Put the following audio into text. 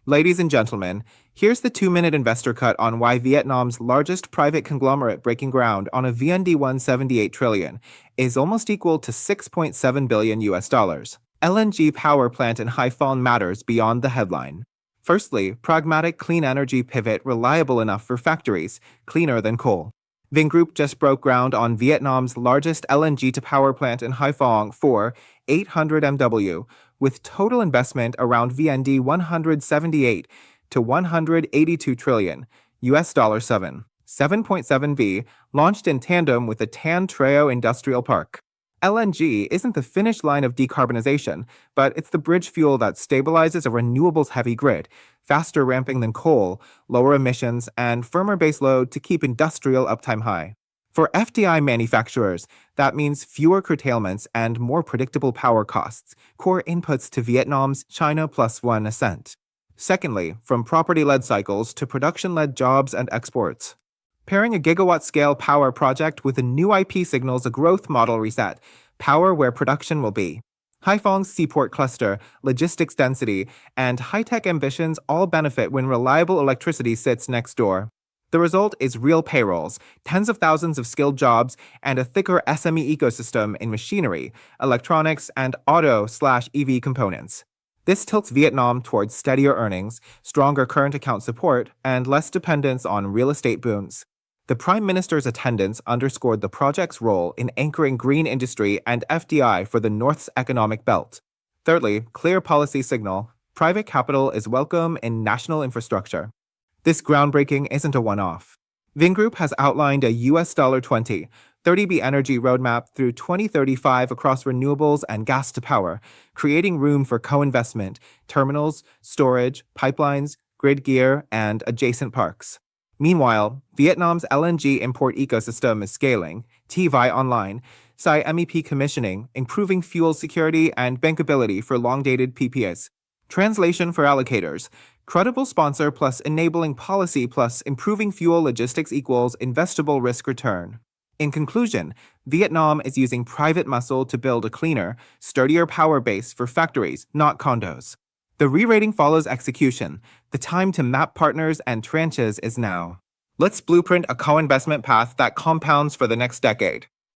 Ladies and gentlemen, here's the 2-minute investor cut on why Vietnam's largest private conglomerate breaking ground on a VND 178 trillion is almost equal to 6.7 billion US dollars. LNG power plant in Haiphong matters beyond the headline. Firstly, pragmatic clean energy pivot reliable enough for factories, cleaner than coal. Vingroup just broke ground on Vietnam's largest LNG to power plant in Haiphong for 800 MW, with total investment around VND 178 to 182 trillion, US dollar 7.7 V, launched in tandem with the Tan Treo Industrial Park. LNG isn't the finish line of decarbonization, but it's the bridge fuel that stabilizes a renewables-heavy grid, faster ramping than coal, lower emissions, and firmer baseload to keep industrial uptime high. For FDI manufacturers, that means fewer curtailments and more predictable power costs, core inputs to Vietnam's China Plus One ascent. Secondly, from property-led cycles to production-led jobs and exports. Pairing a gigawatt-scale power project with a new IP signals a growth model reset, power where production will be. Haiphong's seaport cluster, logistics density, and high-tech ambitions all benefit when reliable electricity sits next door. The result is real payrolls, tens of thousands of skilled jobs, and a thicker SME ecosystem in machinery, electronics, and auto/EV components. This tilts Vietnam towards steadier earnings, stronger current account support, and less dependence on real estate booms. The Prime Minister's attendance underscored the project's role in anchoring green industry and FDI for the North's economic belt. Thirdly, clear policy signal: private capital is welcome in national infrastructure. This groundbreaking isn't a one-off. Vingroup has outlined a US $20, 30B energy roadmap through 2035 across renewables and gas to power, creating room for co-investment, terminals, storage, pipelines, grid gear, and adjacent parks. Meanwhile, Vietnam's LNG import ecosystem is scaling, TVI online, SAI MEP commissioning, improving fuel security and bankability for long-dated PPAs. Translation for allocators: credible sponsor plus enabling policy plus improving fuel logistics equals investable risk return. In conclusion, Vietnam is using private muscle to build a cleaner, sturdier power base for factories, not condos. The re-rating follows execution. The time to map partners and tranches is now. Let's blueprint a co-investment path that compounds for the next decade.